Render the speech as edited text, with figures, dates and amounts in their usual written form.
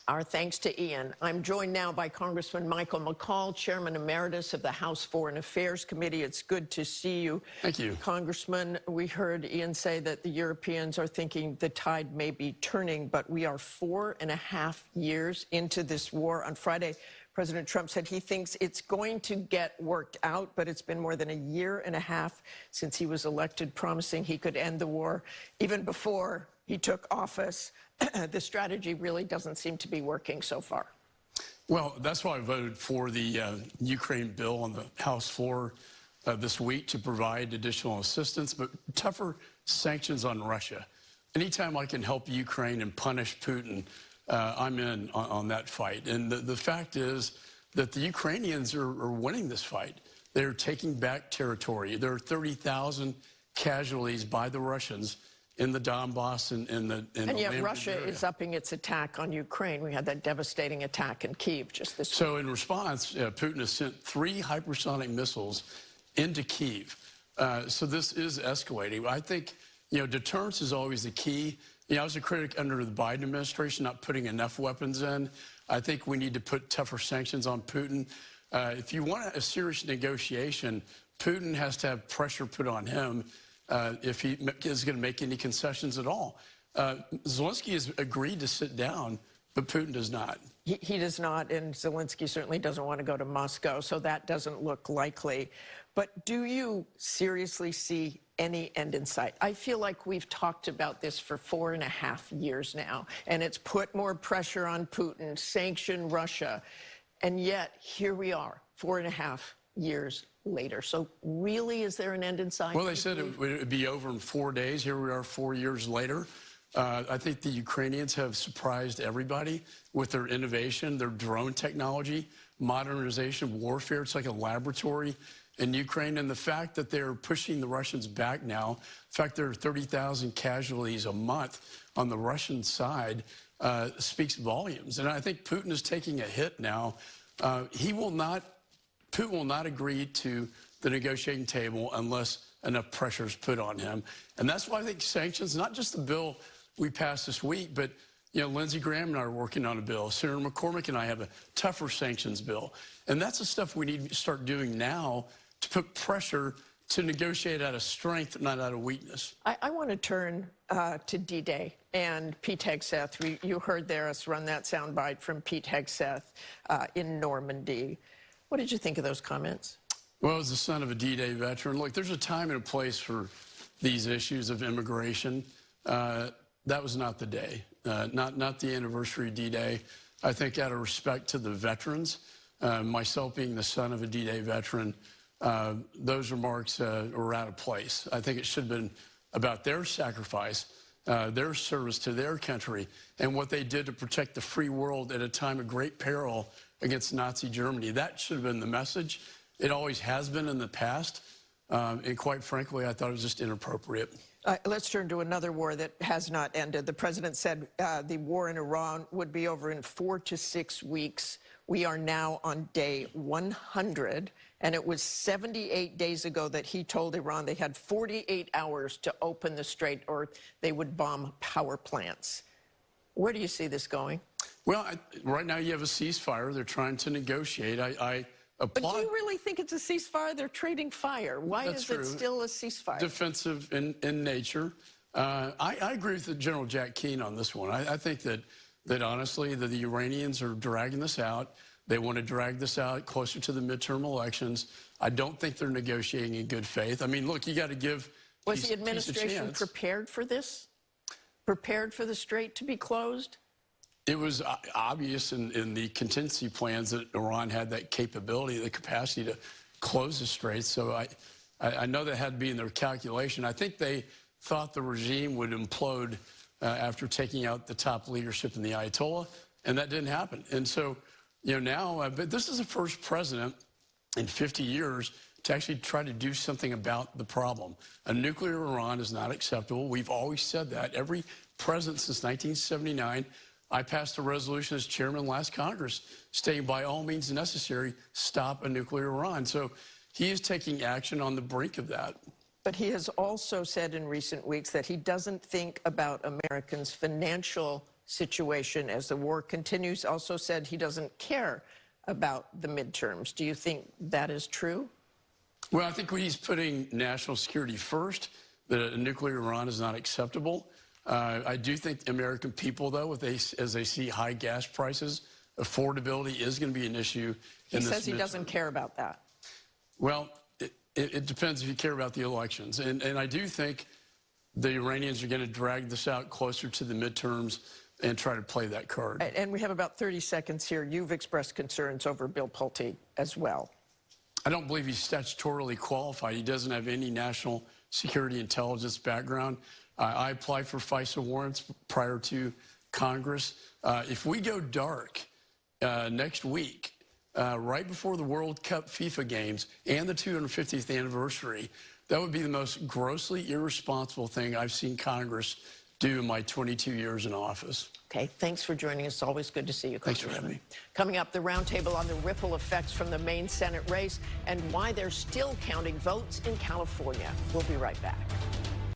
Our thanks to Ian. I'm joined now by Congressman Michael McCaul, Chairman Emeritus of the House Foreign Affairs Committee. It's good to see you. Thank you. Congressman, we heard Ian say that the Europeans are thinking the tide may be turning, but we are 4.5 years into this war. On Friday, President Trump said he thinks it's going to get worked out, but it's been more than 1.5 years since he was elected, promising he could end the war. Even before he took office, the strategy really doesn't seem to be working so far. Well, that's why I voted for the Ukraine bill on the House floor this week to provide additional assistance, but tougher sanctions on Russia. Anytime I can help Ukraine and punish Putin, I'm in on that fight. And the fact is that the Ukrainians are winning this fight. They're taking back territory. There are 30,000 casualties by the Russians in the Donbass and yet Russia is upping its attack on Ukraine. We had that devastating attack in Kyiv just this week. So in response, Putin has sent 3 hypersonic missiles into Kyiv. So this is escalating. I think, deterrence is always the key. I was a critic under the Biden administration, not putting enough weapons in. I think we need to put tougher sanctions on Putin. If you want a serious negotiation, Putin has to have pressure put on him if he is going to make any concessions at all. Zelensky has agreed to sit down, but Putin does not. He does not, and Zelensky certainly doesn't want to go to Moscow, so that doesn't look likely. But do you seriously see any end in sight? I feel like we've talked about this for 4.5 years now, and it's put more pressure on Putin, sanction Russia, and yet here we are, 4.5 years later. So really, is there an end in sight? Well, they said it would be over in 4 days. Here we are 4 years later. I think the Ukrainians have surprised everybody with their innovation, their drone technology, modernization, warfare. It's like a laboratory in Ukraine. And the fact that they're pushing the Russians back now, the fact there are 30,000 casualties a month on the Russian side speaks volumes. And I think Putin is taking a hit now. Putin will not agree to the negotiating table unless enough pressure is put on him. And that's why I think sanctions, not just the bill we passed this week, but Lindsey Graham and I are working on a bill. Senator McCormick and I have a tougher sanctions bill. And that's the stuff we need to start doing now to put pressure to negotiate out of strength, not out of weakness. I want to turn to D-Day and Pete Hegseth. You heard us run that soundbite from Pete Hegseth in Normandy. What did you think of those comments? Well, as the son of a D-Day veteran, look, there's a time and a place for these issues of immigration. That was not the day, not the anniversary of D-Day. I think out of respect to the veterans, myself being the son of a D-Day veteran, those remarks were out of place. I think it should have been about their sacrifice, their service to their country, and what they did to protect the free world at a time of great peril against Nazi Germany. That should have been the message. It always has been in the past. And quite frankly, I thought it was just inappropriate. Let's turn to another war that has not ended. The president said the war in Iran would be over in 4 to 6 weeks. We are now on day 100, and it was 78 days ago that he told Iran they had 48 hours to open the strait or they would bomb power plants. Where do you see this going? Well, right now you have a ceasefire. They're trying to negotiate. I applaud. But do you really think it's a ceasefire? They're trading fire. Why is it still a ceasefire? Defensive in nature. I agree with General Jack Keane on this one. I think that honestly, the Iranians are dragging this out. They want to drag this out closer to the midterm elections. I don't think they're negotiating in good faith. I mean, look, you got to give. Was the administration prepared for this? Prepared for the strait to be closed? It was obvious in the contingency plans that Iran had that capability, the capacity to close the strait. So I know that had to be in their calculation. I think they thought the regime would implode after taking out the top leadership in the Ayatollah, and that didn't happen. And so, now, but this is the first president in 50 years to actually try to do something about the problem. A nuclear Iran is not acceptable. We've always said that. Every president since 1979. I passed a resolution as chairman last Congress stating by all means necessary, stop a nuclear Iran. So he is taking action on the brink of that. But he has also said in recent weeks that he doesn't think about Americans' financial situation as the war continues. Also said he doesn't care about the midterms. Do you think that is true? Well, I think he's putting national security first, that a nuclear Iran is not acceptable. I do think the American people, though, as they see high gas prices, affordability is going to be an issue. He says he doesn't care about that. Well, it depends if you care about the elections. And I do think the Iranians are going to drag this out closer to the midterms and try to play that card. And we have about 30 seconds here. You've expressed concerns over Bill Pulte as well. I don't believe he's statutorily qualified. He doesn't have any national security intelligence background. I applied for FISA warrants prior to Congress. If we go dark next week, right before the World Cup FIFA games and the 250th anniversary, that would be the most grossly irresponsible thing I've seen Congress do in my 22 years in office. Okay, thanks for joining us. Always good to see you, Thanks for having me. Coming up, the roundtable on the ripple effects from the Maine Senate race and why they're still counting votes in California. We'll be right back.